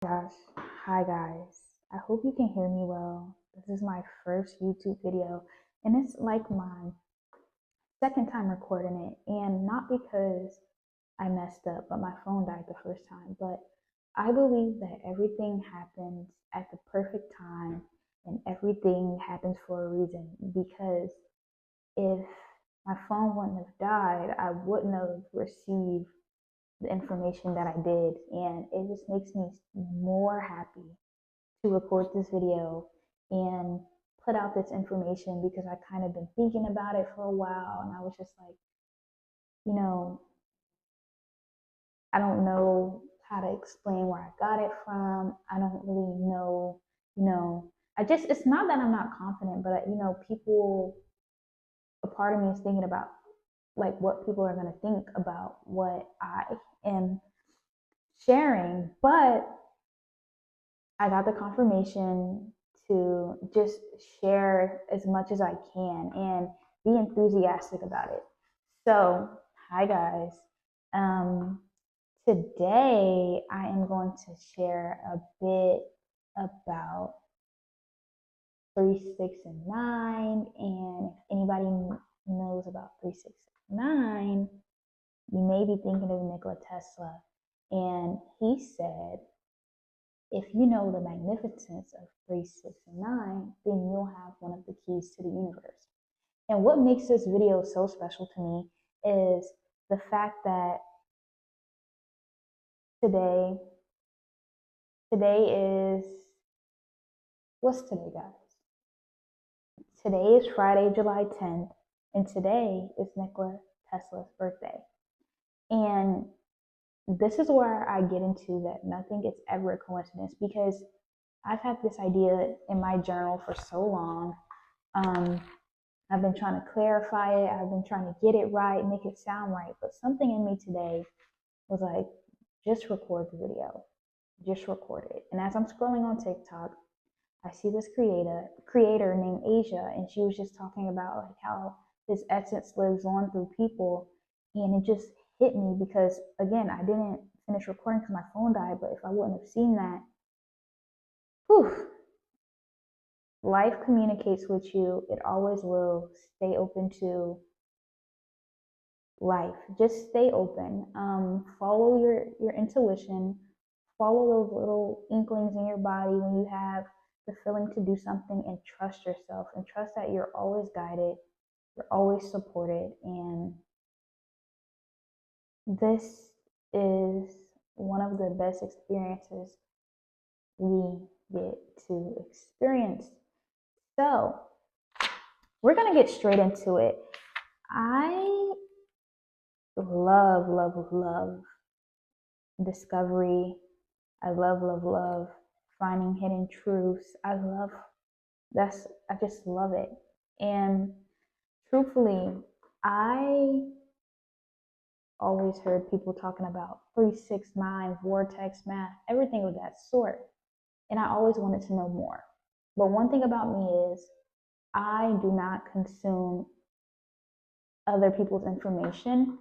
Gosh, hi guys. I hope you can hear me well. This is my first YouTube video, and it's like my second time recording it. And not because I messed up, but my phone died the first time. But I believe that everything happens at the perfect time, and everything happens for a reason. Because if my phone wouldn't have died, I wouldn't have received the information that I did, and it just makes me more happy to record this video and put out this information because I kind of been thinking about it for a while, and I was just like, you know, I don't know how to explain where I got it from. I don't really know, it's not that I'm not confident, but people, a part of me is thinking about like what people are going to think about what I am sharing. But I got the confirmation to just share as much as I can and be enthusiastic about it. So, hi guys. Um, Today I am going to share a bit about 3, 6, and 9. And if anybody knows about 3, 6, and 9, you may be thinking of Nikola Tesla. And he said, if you know the magnificence of 3, 6, and 9, then you'll have one of the keys to the universe. And what makes this video so special to me is the fact that today, today is, what's today, guys? Today is Friday, July 10th, and today is Nikola Tesla's birthday. And this is where I get into that nothing is ever a coincidence, because I've had this idea in my journal for so long. I've been trying to clarify it. I've been trying to get it right, make it sound right. But something in me today was like, just record the video. Just record it. And as I'm scrolling on TikTok, I see this creator named Asia, and she was just talking about like how this essence lives on through people. And it just hit me because again, I didn't finish recording because my phone died, but if I wouldn't have seen that, whew, life communicates with you. It always will. Stay open to life. Just stay open. Follow your intuition. Follow those little inklings in your body when you have the feeling to do something, and trust yourself and trust that you're always guided, you're always supported. And this is one of the best experiences we get to experience. So, we're going to get straight into it. I love discovery. I love finding hidden truths. I just love it. And truthfully, I always heard people talking about 3, 6, 9, vortex math, everything of that sort. And I always wanted to know more. But one thing about me is I do not consume other people's information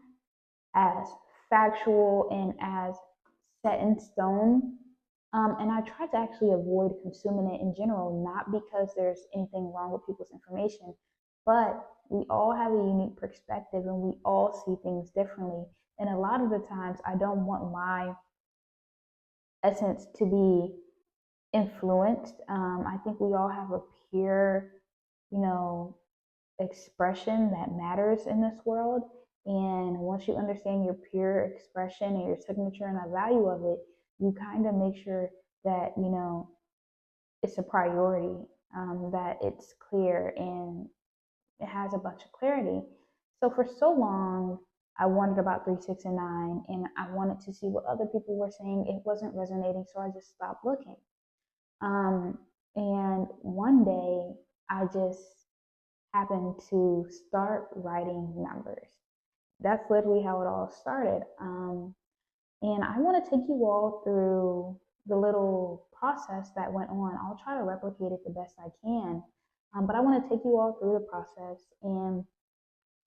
as factual and as set in stone. And I try to actually avoid consuming it in general, not because there's anything wrong with people's information, but we all have a unique perspective and we all see things differently. And a lot of the times, I don't want my essence to be influenced. I think we all have a pure, you know, expression that matters in this world. And once you understand your pure expression and your signature and the value of it, you kind of make sure that, it's a priority, that it's clear and it has a bunch of clarity. So for so long, I wondered about 3, 6, and 9, and I wanted to see what other people were saying. It wasn't resonating, so I just stopped looking. And one day, I just happened to start writing numbers. That's literally how it all started. And I want to take you all through the little process that went on. I'll try to replicate it the best I can. But I want to take you all through the process, and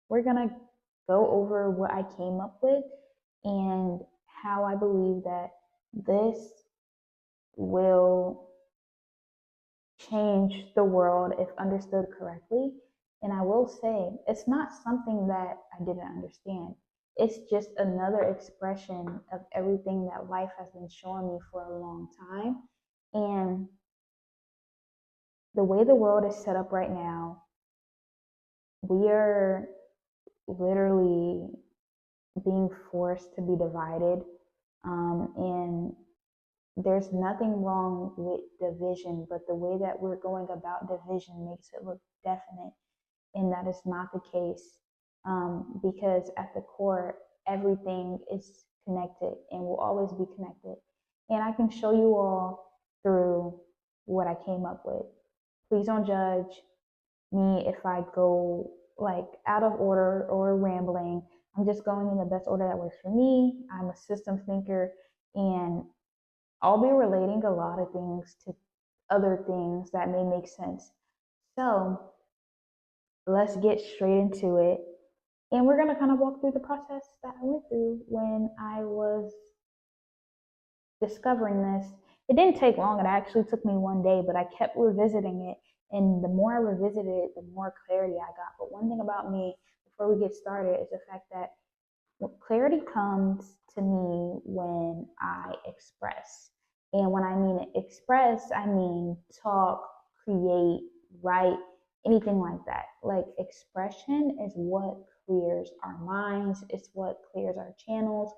we're going to go over what I came up with and how I believe that this will change the world if understood correctly. And I will say, it's not something that I didn't understand. It's just another expression of everything that life has been showing me for a long time. And the way the world is set up right now, we are literally being forced to be divided. And there's nothing wrong with division, but the way that we're going about division makes it look definite, and that is not the case. Because at the core, everything is connected and will always be connected. And I can show you all through what I came up with. Please don't judge me if I go like out of order or rambling. I'm just going in the best order that works for me. I'm a system thinker, and I'll be relating a lot of things to other things that may make sense. So let's get straight into it. And we're going to kind of walk through the process that I went through when I was discovering this. It didn't take long. It actually took me one day, but I kept revisiting it. And the more I revisited it, the more clarity I got. But one thing about me, before we get started, is the fact that clarity comes to me when I express. And when I mean express, I mean talk, create, write, anything like that. Like expression is what clears our minds, it's what clears our channels.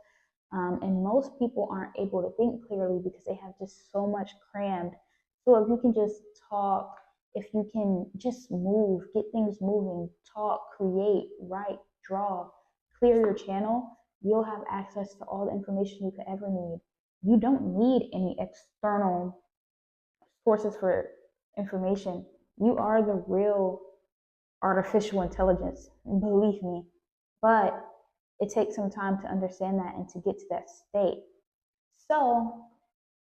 And most people aren't able to think clearly because they have just so much crammed. So if you can just talk, if you can just move, get things moving, talk, create, write, draw, clear your channel, you'll have access to all the information you could ever need. You don't need any external sources for information. You are the real artificial intelligence, believe me. But it takes some time to understand that and to get to that state. So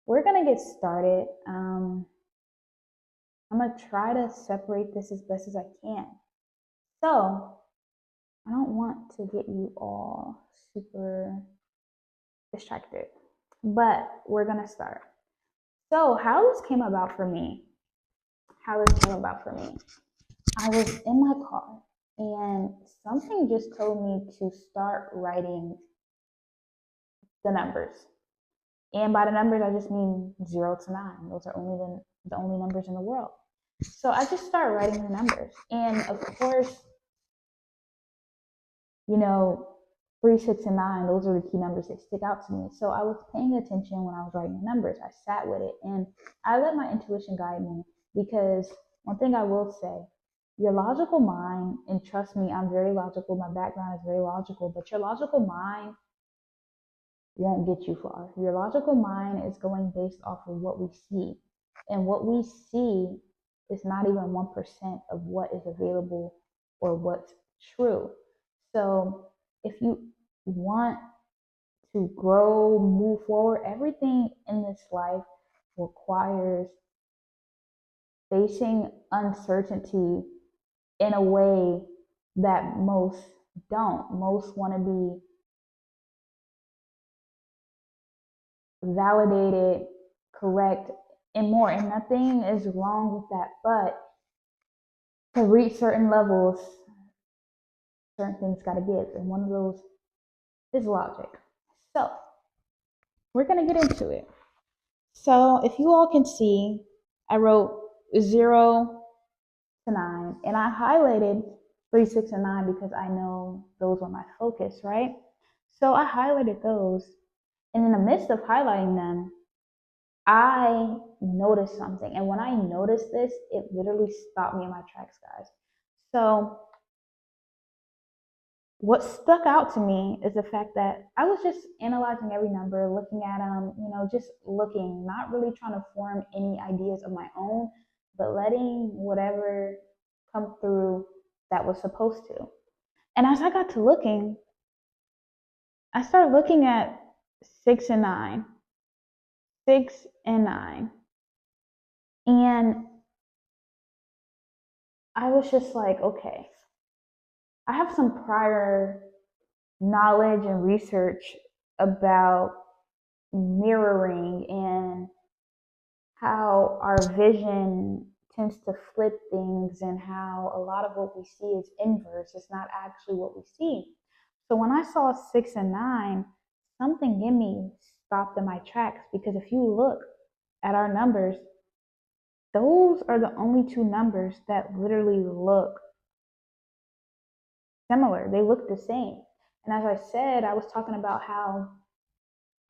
we're going to get started. I'm going to try to separate this as best as I can. So I don't want to get you all super distracted, but we're going to start. So how this came about for me, I was in my car and something just told me to start writing the numbers. And by the numbers, I just mean 0 to 9. Those are only the only numbers in the world. So I just started writing the numbers. And of course, 3, 6, and 9, those are the key numbers that stick out to me. So I was paying attention when I was writing the numbers. I sat with it and I let my intuition guide me, because one thing I will say, your logical mind, and trust me, I'm very logical, my background is very logical, but your logical mind won't get you far. Your logical mind is going based off of what we see. And what we see is not even 1% of what is available or what's true. So if you want to grow, move forward, everything in this life requires facing uncertainty in a way that most don't. Most want to be validated, correct, and more. And nothing is wrong with that. But to reach certain levels, certain things got to give. And one of those is logic. So we're going to get into it. So if you all can see, I wrote 0 to 9. And I highlighted 3, 6, and 9 because I know those were my focus, right? So I highlighted those. And in the midst of highlighting them, I noticed something. And when I noticed this, it literally stopped me in my tracks, guys. So what stuck out to me is the fact that I was just analyzing every number, looking at them, just looking, not really trying to form any ideas of my own, but letting whatever come through that was supposed to. And as I got to looking, I started looking at 6 and 9. 6 and 9. And I was just like, okay, I have some prior knowledge and research about mirroring and how our vision tends to flip things and how a lot of what we see is inverse. It's not actually what we see. So when I saw 6 and 9, something in me stopped in my tracks because if you look at our numbers, those are the only two numbers that literally look similar. They look the same. And as I said, I was talking about how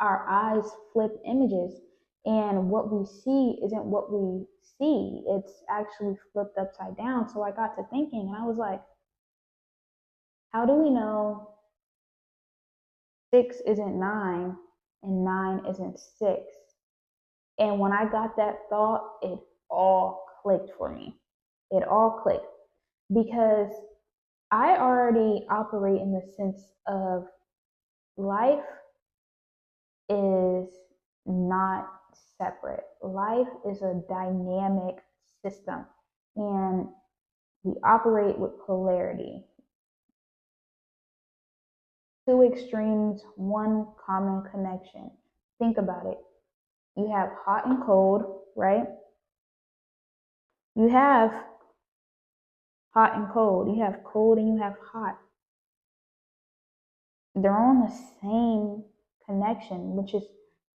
our eyes flip images and what we see isn't what we see. It's actually flipped upside down. So I got to thinking and I was like, how do we know 6 isn't 9 and 9 isn't 6? And when I got that thought, it all clicked for me. It all clicked because I already operate in the sense of life is not separate. Life is a dynamic system and we operate with polarity. Two extremes, one common connection. Think about it. You have hot and cold, right? You have hot and cold. You have cold and you have hot. They're on the same connection, which is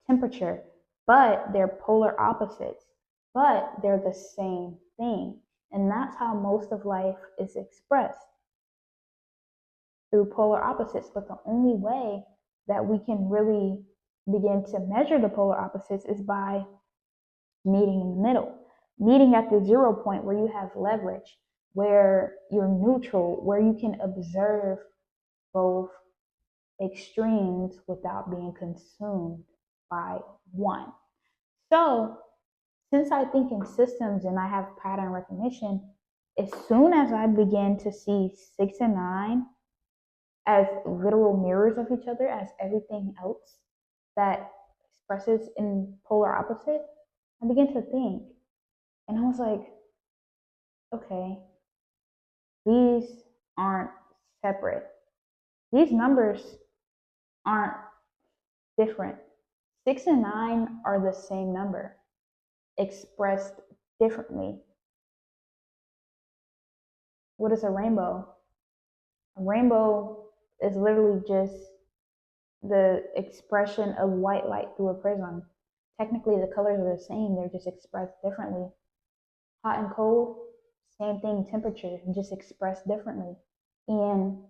temperature, but they're polar opposites, but they're the same thing. And that's how most of life is expressed through polar opposites. But the only way that we can really begin to measure the polar opposites is by meeting in the middle, meeting at the 0 point where you have leverage, where you're neutral, where you can observe both extremes without being consumed by one. So, since I think in systems and I have pattern recognition, as soon as I begin to see 6 and 9 as literal mirrors of each other, as everything else that expresses in polar opposite, I begin to think. And I was like, okay, these aren't separate. These numbers aren't different. 6 and 9 are the same number, expressed differently. What is a rainbow? A rainbow is literally just the expression of white light through a prism. Technically, the colors are the same, they're just expressed differently. Hot and cold, same thing, temperature, just expressed differently. And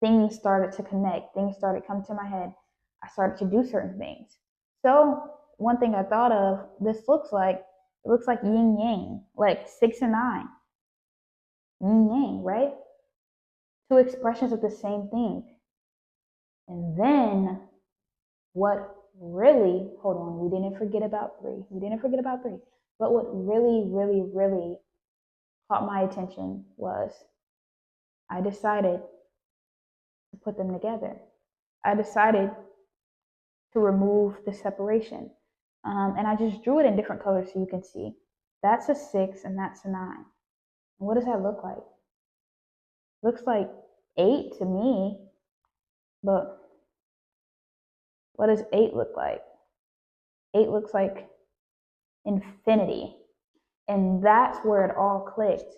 things started to connect, things started to come to my head. I started to do certain things. So, one thing I thought of, it looks like yin yang, like 6 and 9. Yin yang, right? Two expressions of the same thing. And then what really, hold on, we didn't forget about 3. But what really, really, really caught my attention was I decided to put them together. I decided to remove the separation. And I just drew it in different colors so you can see. That's a 6 and that's a 9. And what does that look like? Looks like 8 to me, but what does 8 look like? 8 looks like infinity. And that's where it all clicked.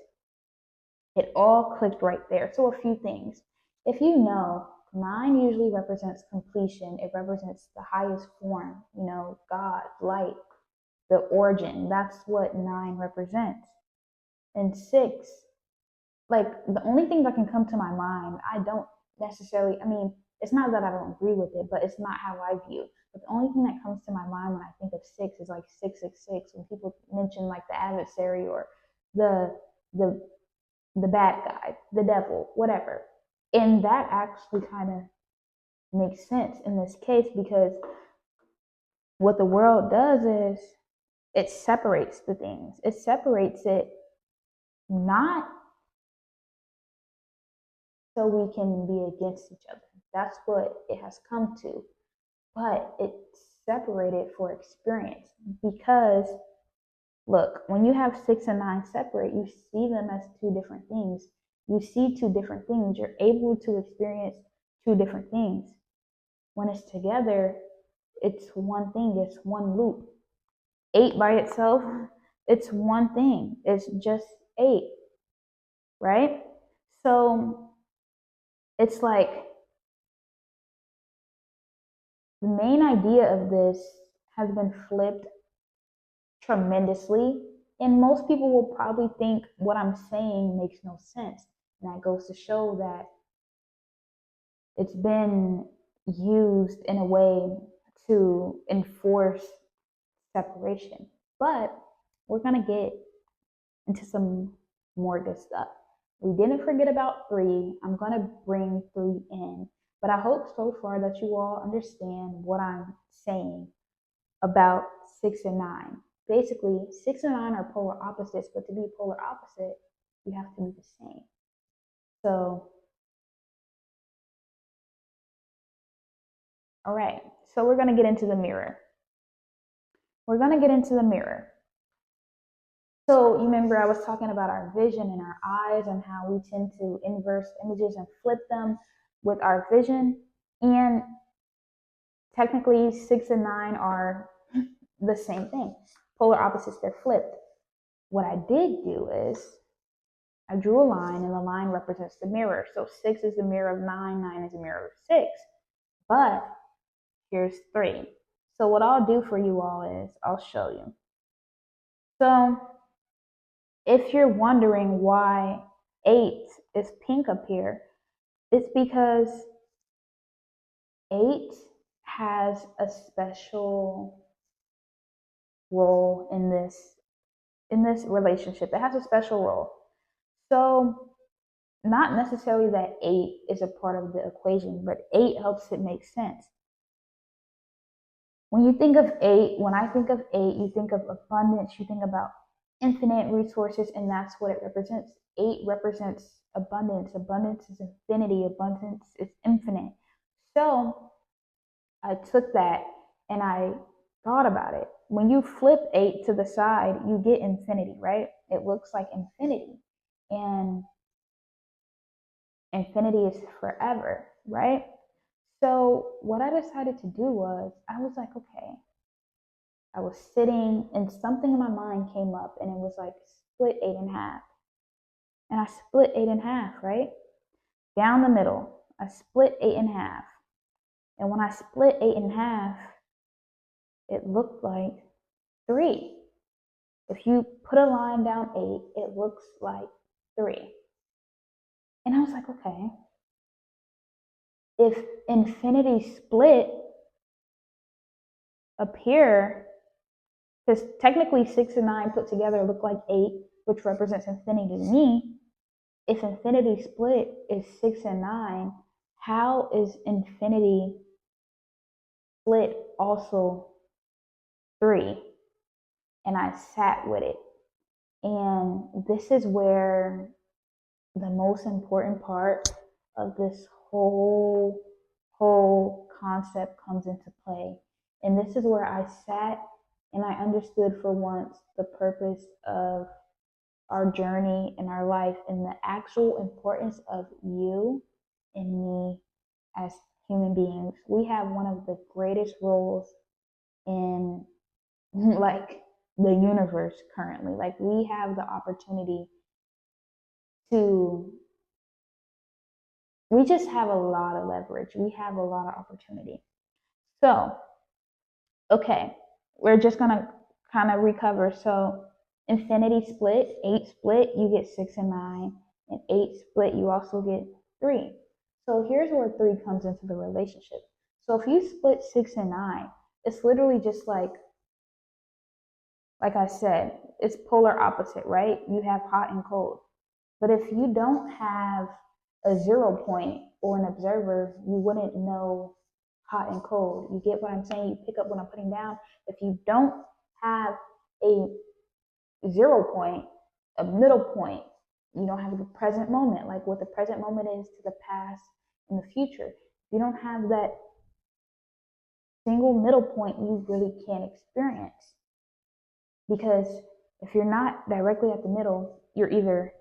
It all clicked right there. So a few things. If you know, 9 usually represents completion. It represents the highest form, God, light, the origin. That's what 9 represents. And 6, like the only thing that can come to my mind, I don't necessarily, it's not that I don't agree with it, but it's not how I view. But the only thing that comes to my mind when I think of 6 is like 666. When people mention like the adversary or the the the bad guy, the devil, whatever. And that actually kind of makes sense in this case because what the world does is it separates the things. It separates it not so we can be against each other. That's what it has come to. But it's separated for experience because look, when you have 6 and 9 separate, you see them as two different things. You see two different things. You're able to experience two different things. When it's together, it's one thing, it's one loop. 8 by itself, it's one thing. It's just 8, right? So it's like the main idea of this has been flipped tremendously. And most people will probably think what I'm saying makes no sense. And that goes to show that it's been used in a way to enforce separation. But we're going to get into some more good stuff. We didn't forget about 3. I'm going to bring 3 in. But I hope so far that you all understand what I'm saying about 6 and 9. Basically, 6 and 9 are polar opposites, but to be polar opposite, you have to be the same. So, all right, so we're going to get into the mirror. We're going to get into the mirror. So, you remember I was talking about our vision and our eyes and how we tend to inverse images and flip them with our vision. And technically, 6 and 9 are the same thing. Polar opposites, they're flipped. What I did do is I drew a line, and the line represents the mirror. So 6 is the mirror of 9, 9 is the mirror of 6. But here's 3. So what I'll do for you all is I'll show you. So if you're wondering why 8 is pink up here, it's because 8 has a special role in this relationship. It has a special role. So not necessarily that 8 is a part of the equation, but 8 helps it make sense. When you think of 8, when I think of 8, you think of abundance, you think about infinite resources, and that's what it represents. 8 represents abundance. Abundance is infinity, abundance is infinite. So I took that and I thought about it. When you flip 8 to the side, you get infinity, right? It looks like infinity. And infinity is forever, right? So what I decided to do was, I was like, okay, I was sitting and something in my mind came up and it was like, split 8 in half. And I split 8 in half, right? Down the middle, I split 8 in half. And when I split 8 in half, it looked like 3. If you put a line down 8, it looks like 3. And I was like, okay, if infinity split up here, because technically 6 and 9 put together look like 8, which represents infinity to me. If infinity split is 6 and 9, how is infinity split also 3? And I sat with it. And this is where the most important part of this whole concept comes into play. And this is where I sat and I understood for once the purpose of our journey in our life and the actual importance of you and me as human beings. We have one of the greatest roles in like the universe currently. Like we have the opportunity to, we just have a lot of leverage. We have a lot of opportunity. So, okay, we're just gonna kind of recover. So infinity split, 8 split, you get 6 and 9, and 8 split, you also get 3. So here's where 3 comes into the relationship. So if you split 6 and 9, it's literally just like I said, it's polar opposite, right? You have hot and cold. But if you don't have a 0 point or an observer, you wouldn't know hot and cold. You get what I'm saying? You pick up what I'm putting down. If you don't have a 0 point, a middle point, you don't have the present moment, like what the present moment is to the past and the future. If you don't have that single middle point, you really can't experience. Because if you're not directly at the middle, you're either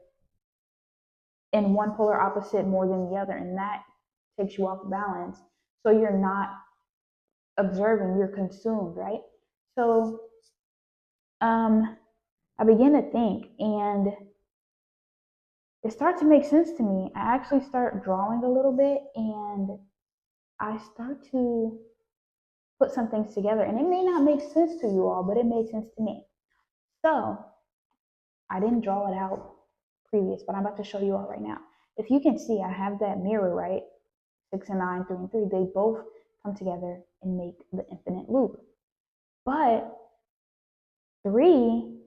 in one polar opposite more than the other, and that takes you off balance. So you're not observing, you're consumed, right? So I began to think, and it started to make sense to me. I actually start drawing a little bit, and I start to put some things together. And it may not make sense to you all, but it made sense to me. So I didn't draw it out previous, but I'm about to show you all right now. If you can see, I have that mirror, right? 6 and 9, 3 and 3, they both come together and make the infinite loop. But 3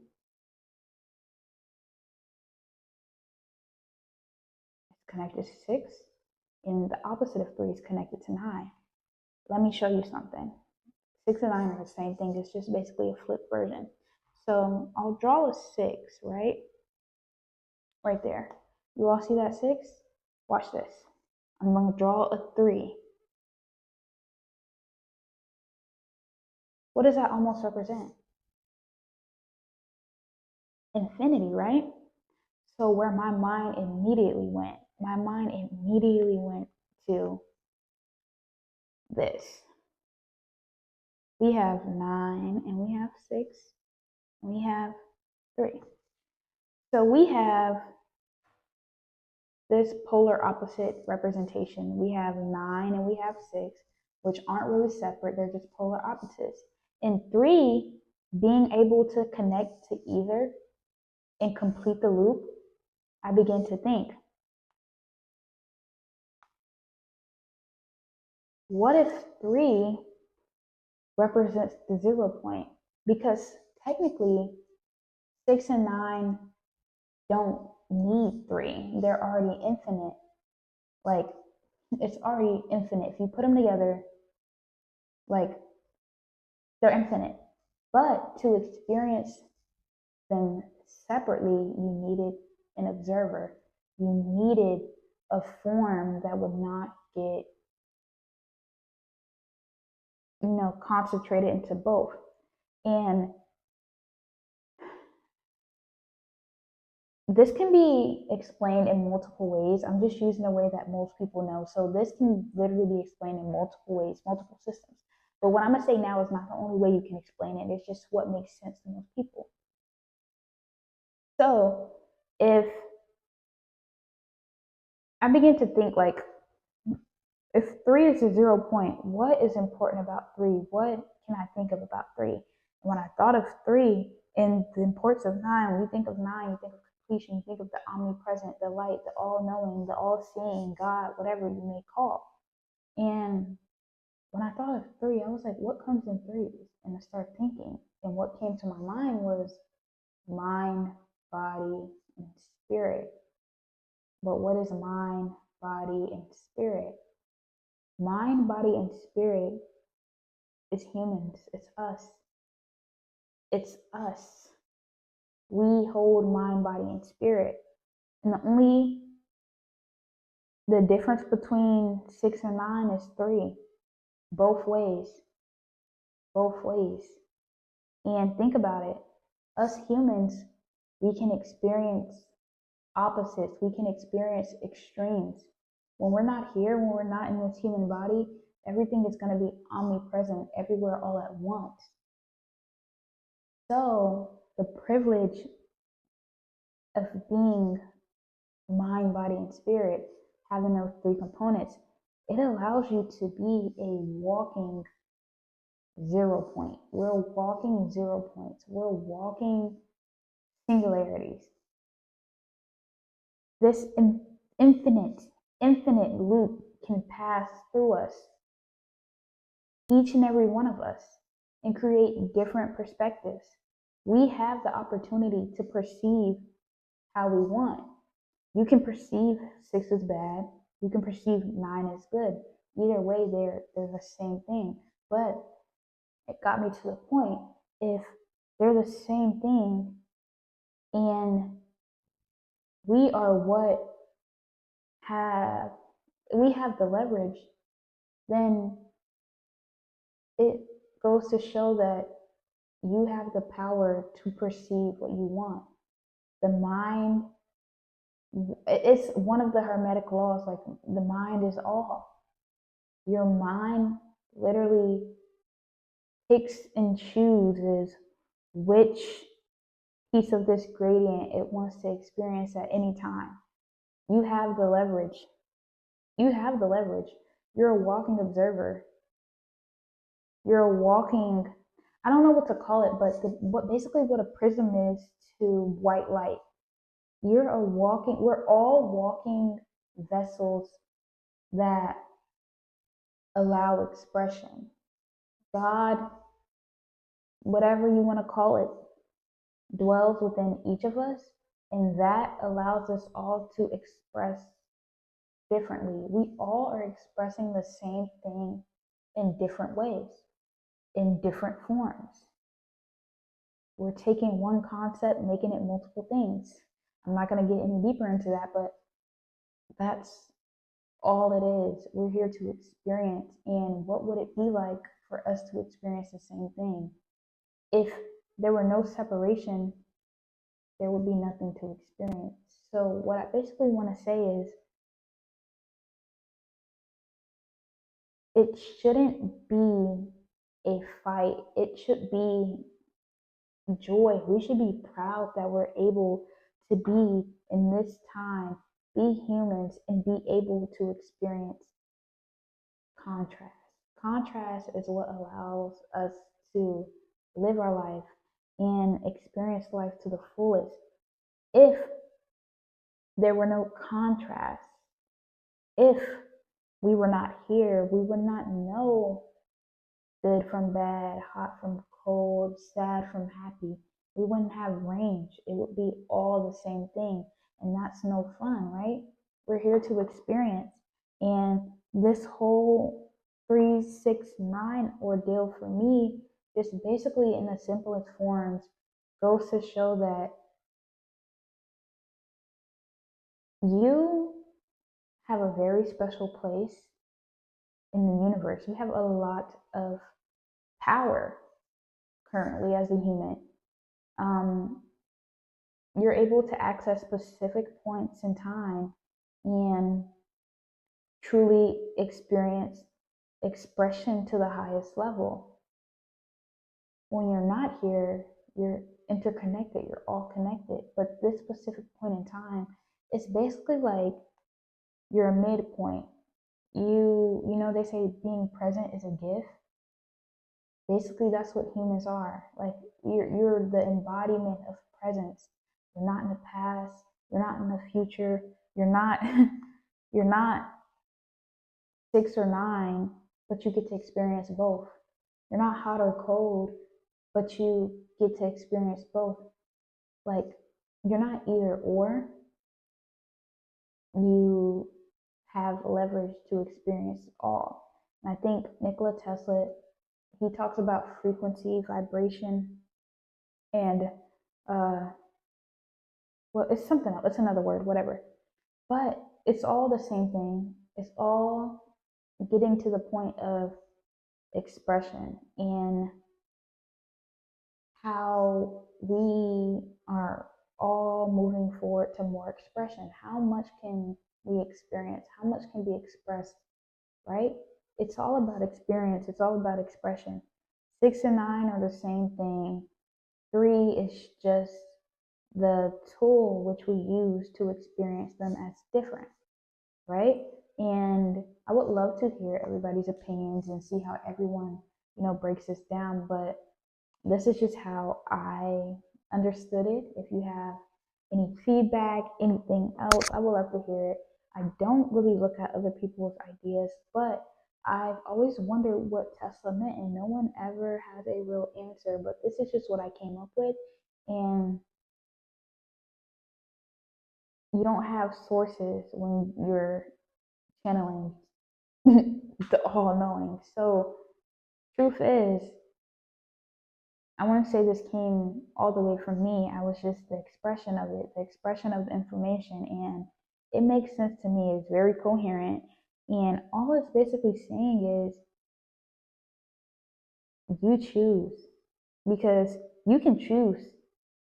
is connected to 6, and the opposite of 3 is connected to 9. Let me show you something. 6 and 9 are the same thing. It's just basically a flipped version. So I'll draw a 6, right? Right there. You all see that 6? Watch this. I'm going to draw a 3. What does that almost represent? Infinity, right? So where my mind immediately went to this. We have 9 and we have 6 and we have 3. So we have this polar opposite representation. We have 9 and we have 6, which aren't really separate, they're just polar opposites. And 3, being able to connect to either and complete the loop, I began to think, what if 3 represents the 0 point? Because technically 6 and 9 don't need 3. They're already infinite. Like, it's already infinite. If you put them together, like, they're infinite. But to experience them separately, you needed an observer. You needed a form that would not get, concentrated into both. And this can be explained in multiple ways. I'm just using a way that most people know. So this can literally be explained in multiple ways, multiple systems. But what I'm going to say now is not the only way you can explain it. It's just what makes sense to most people. So if I begin to think, like, if 3 is a 0 point, what is important about 3? What can I think of about 3? And when I thought of 3 and the importance of 9, when you think of 9, you think of completion, you think of the omnipresent, the light, the all-knowing, the all-seeing, God, whatever you may call. And when I thought of 3, I was like, what comes in 3s? And I started thinking, and what came to my mind was mind, body, and spirit. But what is mind, body, and spirit? Mind, body, and spirit is humans. It's us. It's us. We hold mind, body, and spirit. And the difference between 6 and 9 is 3. Both ways. Both ways. And think about it. Us humans, we can experience opposites. We can experience extremes. When we're not here, when we're not in this human body, everything is going to be omnipresent everywhere all at once. So the privilege of being mind, body, and spirit, having those 3 components, it allows you to be a walking 0 point. We're walking 0 points. We're walking singularities. This infinite loop can pass through us, each and every one of us, and create different perspectives. We have the opportunity to perceive how we want. You can perceive 6 as bad. You can perceive 9 as good. Either way, they're the same thing. But it got me to the point, if they're the same thing and we are we have the leverage, then it goes to show that you have the power to perceive what you want. The mind, it's one of the Hermetic laws, like the mind is all. Your mind literally picks and chooses which piece of this gradient it wants to experience at any time. You have the leverage. You have the leverage. You're a walking observer. You're a walking, I don't know what to call it, but what a prism is to white light. We're all walking vessels that allow expression. God, whatever you want to call it, dwells within each of us, and that allows us all to express differently. We all are expressing the same thing in different ways, in different forms. We're taking one concept, making it multiple things. I'm not going to get any deeper into that, but that's all it is. We're here to experience. And what would it be like for us to experience the same thing? If there were no separation, there would be nothing to experience. So, what I basically want to say is it shouldn't be a fight, it should be joy. We should be proud that we're able to be in this time, be humans, and be able to experience contrast. Contrast is what allows us to live our life and experience life to the fullest. If there were no contrast, if we were not here, we would not know good from bad, hot from cold, sad from happy. We wouldn't have range. It would be all the same thing. And that's no fun, right? We're here to experience. And this whole 369 ordeal for me, just basically in the simplest forms, goes to show that you have a very special place in the universe. You have a lot of power currently as a human. You're able to access specific points in time and truly experience expression to the highest level. When you're not here, you're interconnected, you're all connected. But this specific point in time, it's basically like you're a midpoint. You know, they say being present is a gift. Basically, that's what humans are. Like you're the embodiment of presence. You're not in the past. You're not in the future. You're not you're not 6 or 9, but you get to experience both. You're not hot or cold, but you get to experience both. Like you're not either or. You have leverage to experience all. And I think Nikola Tesla, he talks about frequency, vibration, and well, it's something else. It's another word, whatever. But it's all the same thing. It's all getting to the point of expression and how we are all moving forward to more expression. How much can we experience? How much can be expressed, right? It's all about experience. It's all about expression. 6 and 9 are the same thing. 3 is just the tool which we use to experience them as different, right? And I would love to hear everybody's opinions and see how everyone, breaks this down. But this is just how I understood it. If you have any feedback, anything else, I would love to hear it. I don't really look at other people's ideas, but I've always wondered what Tesla meant, and no one ever has a real answer. But this is just what I came up with. And you don't have sources when you're channeling the all knowing. So, truth is, I want to say this came all the way from me. I was just the expression of it, the expression of the information, and it makes sense to me. It's very coherent. And all it's basically saying is you choose, because you can choose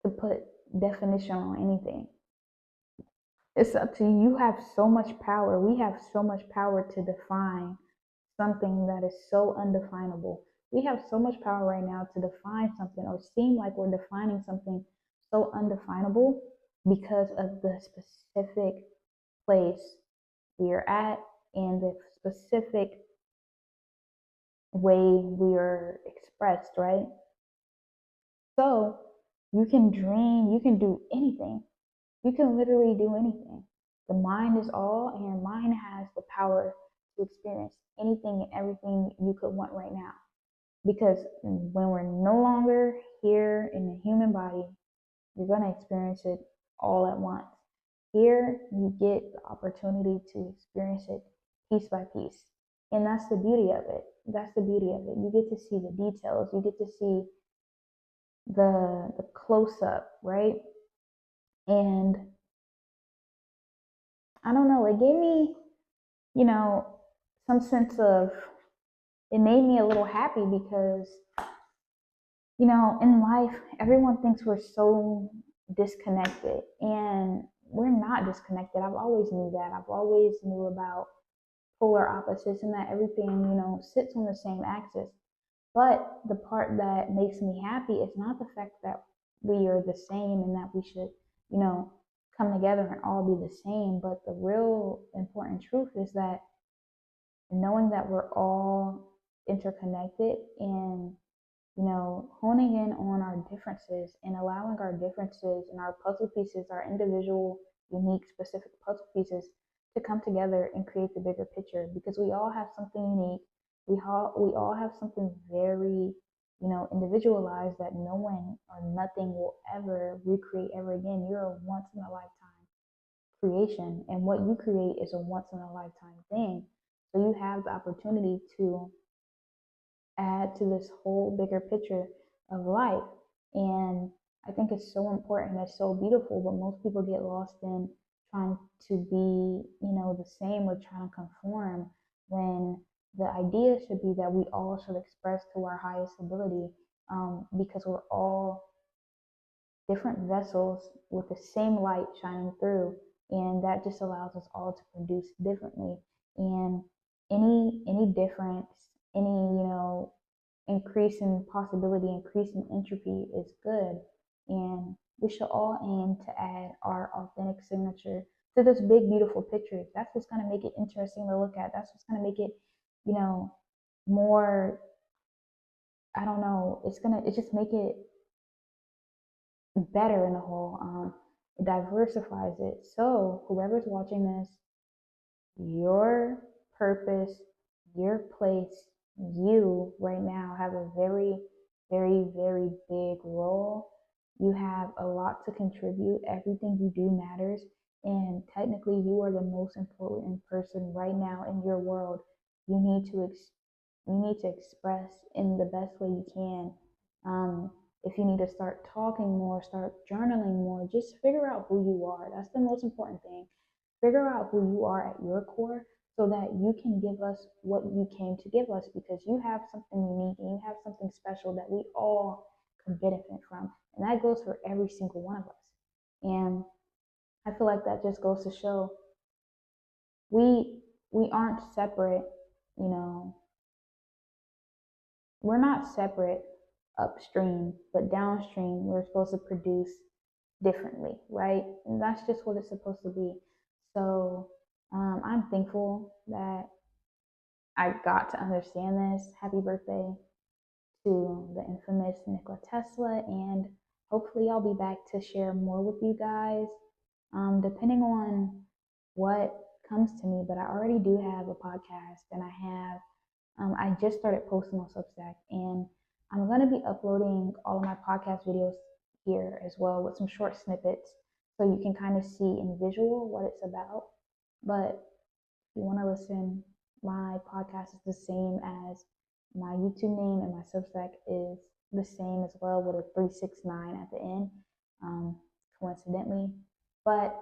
to put definition on anything. It's up to you. You have so much power. We have so much power to define something that is so undefinable. We have so much power right now to define something or seem like we're defining something so undefinable because of the specific place we are at and the specific way we are expressed, right? So you can dream, you can do anything. You can literally do anything. The mind is all, and your mind has the power to experience anything and everything you could want right now. Because when we're no longer here in the human body, you're going to experience it all at once. Here, you get the opportunity to experience it piece by piece. And that's the beauty of it. That's the beauty of it. You get to see the details, you get to see the close up, right? And I don't know, it gave me, you know, some sense of, it made me a little happy because, you know, in life, everyone thinks we're so disconnected, and we're not disconnected. I've always knew that. I've always knew about polar opposites and that everything, you know, sits on the same axis. But the part that makes me happy is not the fact that we are the same and that we should, you know, come together and all be the same. But the real important truth is that knowing that we're all interconnected and, you know, honing in on our differences and allowing our differences and our puzzle pieces, our individual, unique, specific puzzle pieces to come together and create the bigger picture, because we all have something unique. We all have something very, you know, individualized that no one or nothing will ever recreate ever again. You're a once in a lifetime creation, and what you create is a once in a lifetime thing. So you have the opportunity to add to this whole bigger picture of life. And I think it's so important, it's so beautiful, but most people get lost in trying to be, you know, the same or trying to conform, when the idea should be that we all should express to our highest ability, because we're all different vessels with the same light shining through, and that just allows us all to produce differently. And any difference, any, you know, increase in possibility, increase in entropy is good. And we should all aim to add our authentic signature to this big, beautiful picture. That's what's going to make it interesting to look at. That's what's going to make it, you know, more, I don't know, it just make it better in the whole. It diversifies it. So whoever's watching this, your purpose, your place, you right now have a very, very, very big role. You have a lot to contribute. Everything you do matters. And technically, you are the most important person right now in your world. You need to express in the best way you can. If you need to start talking more, start journaling more, just figure out who you are. That's the most important thing. Figure out who you are at your core so that you can give us what you came to give us, because you have something unique and you have something special that we all can benefit from. And that goes for every single one of us. And I feel like that just goes to show we we aren't separate, you know, we're not separate upstream, but downstream we're supposed to produce differently, right? And that's just what it's supposed to be. So I'm thankful that I got to understand this. Happy birthday to the infamous Nikola Tesla, and hopefully I'll be back to share more with you guys, depending on what comes to me. But I already do have a podcast, and I just started posting on Substack, and I'm going to be uploading all of my podcast videos here as well with some short snippets so you can kind of see in visual what it's about. But if you want to listen, my podcast is the same as my YouTube name, and my Substack is the same as well with a 369 at the end, coincidentally. But